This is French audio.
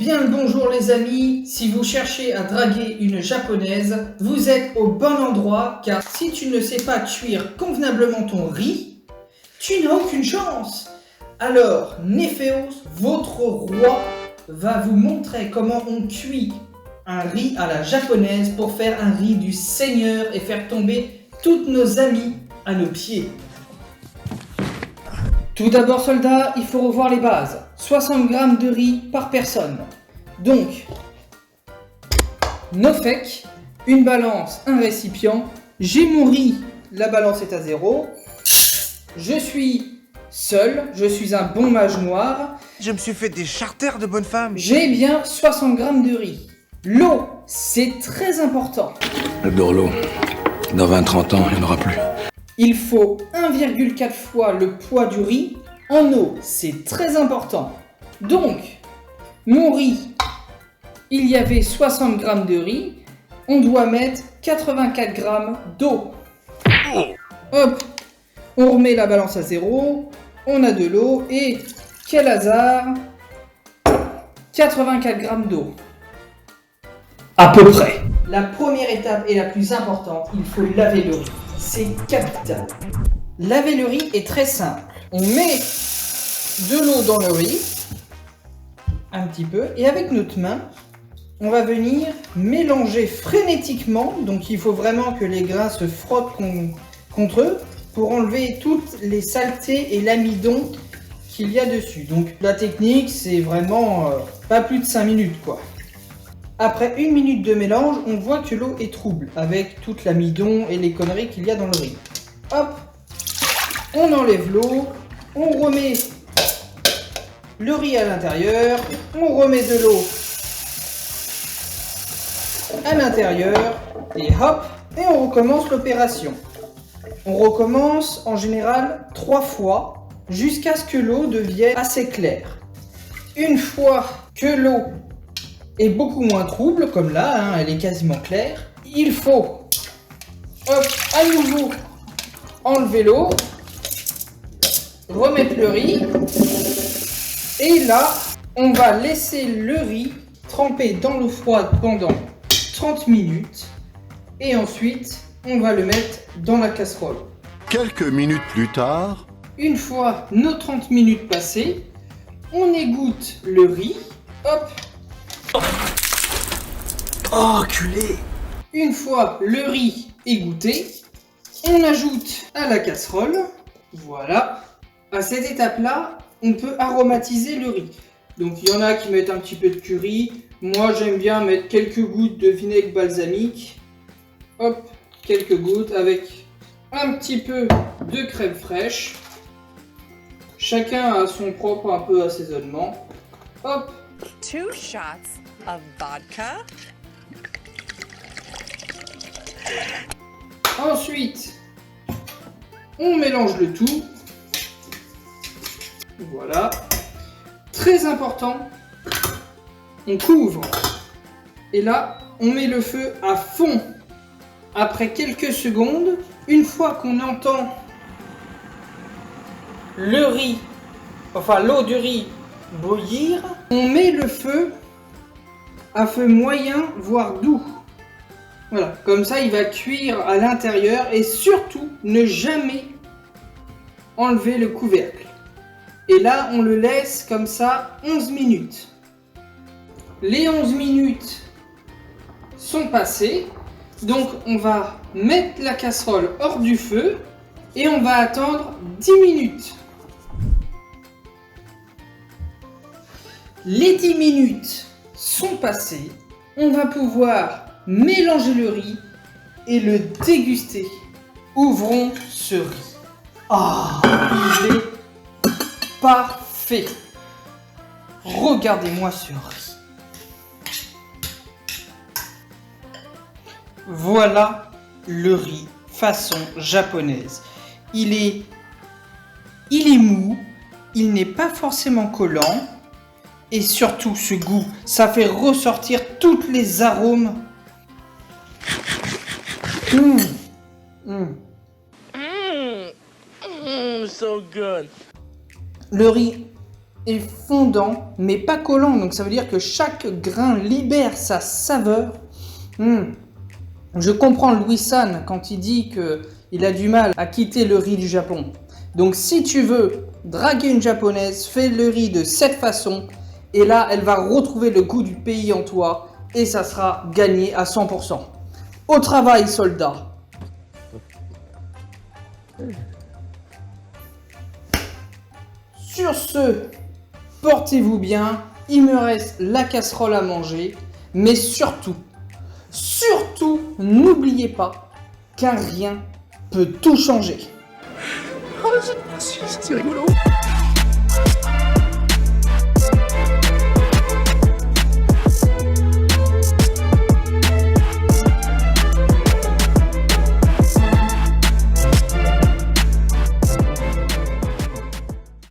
Bien le bonjour les amis, si vous cherchez à draguer une japonaise, vous êtes au bon endroit car si tu ne sais pas cuire convenablement ton riz, tu n'as aucune chance. Alors Néphéos, votre roi, va vous montrer comment on cuit un riz à la japonaise pour faire un riz du Seigneur et faire tomber toutes nos amies à nos pieds. Tout d'abord soldats, il faut revoir les bases. 60 g de riz par personne. Donc, Nofek, une balance, un récipient. J'ai mon riz, la balance est à 0. Je suis seul, je suis un bon mage noir. Je me suis fait des charters de bonne femme. J'ai bien 60 g de riz. L'eau, c'est très important. J'adore l'eau. Dans 20-30 ans, il n'y en aura plus. Il faut 1,4 fois le poids du riz en eau, c'est très important. Donc, mon riz, il y avait 60 g de riz, on doit mettre 84 g d'eau. Hop, on remet la balance à 0, on a de l'eau et, quel hasard, 84 g d'eau. À peu près. La première étape et la plus importante, il faut laver le riz. C'est capital. Laver le riz est très simple. On met de l'eau dans le riz, un petit peu, et avec notre main, on va venir mélanger frénétiquement. Donc il faut vraiment que les grains se frottent contre eux pour enlever toutes les saletés et l'amidon qu'il y a dessus. Donc la technique, c'est vraiment pas plus de 5 minutes quoi. Après 1 minute de mélange, on voit que l'eau est trouble avec toute l'amidon et les conneries qu'il y a dans le riz. Hop, on enlève l'eau, on remet le riz à l'intérieur, on remet de l'eau à l'intérieur et hop, et on recommence l'opération. On recommence en général 3 fois jusqu'à ce que l'eau devienne assez claire. Une fois que l'eau est beaucoup moins trouble, comme là, elle est quasiment claire. Il faut, hop, à nouveau, enlever l'eau, remettre le riz, et là, on va laisser le riz tremper dans l'eau froide pendant 30 minutes, et ensuite, on va le mettre dans la casserole. Quelques minutes plus tard... Une fois nos 30 minutes passées, on égoutte le riz, hop. Oh, culé! Une fois le riz égoutté, on ajoute à la casserole. Voilà. À cette étape-là, on peut aromatiser le riz. Donc il y en a qui mettent un petit peu de curry. Moi j'aime bien mettre quelques gouttes de vinaigre balsamique. Hop, quelques gouttes avec un petit peu de crème fraîche. Chacun a son propre un peu assaisonnement. Hop. 2 shots of vodka. Ensuite, on mélange le tout. Voilà. Très important, on couvre. Et là, on met le feu à fond. Après quelques secondes, une fois qu'on entend le riz, enfin l'eau du riz bouillir, on met le feu à feu moyen, voire doux. Voilà, comme ça il va cuire à l'intérieur et surtout ne jamais enlever le couvercle. Et là on le laisse comme ça 11 minutes. Les 11 minutes sont passées, donc on va mettre la casserole hors du feu et on va attendre 10 minutes. Les 10 minutes sont passées, on va pouvoir mélanger le riz et le déguster. Ouvrons ce riz. Ah, il est parfait. Regardez-moi ce riz. Voilà le riz façon japonaise. Il est mou, il n'est pas forcément collant. Et surtout ce goût, ça fait ressortir tous les arômes. So good. Le riz est fondant, mais pas collant. Donc ça veut dire que chaque grain libère sa saveur. Je comprends Louis-San quand il dit qu'il a du mal à quitter le riz du Japon. Donc si tu veux draguer une japonaise, fais le riz de cette façon. Et là, elle va retrouver le goût du pays en toi. Et ça sera gagné à 100%. Au travail, soldats. Sur ce, portez-vous bien. Il me reste la casserole à manger. Mais surtout, n'oubliez pas qu'un rien peut tout changer. C'est rigolo.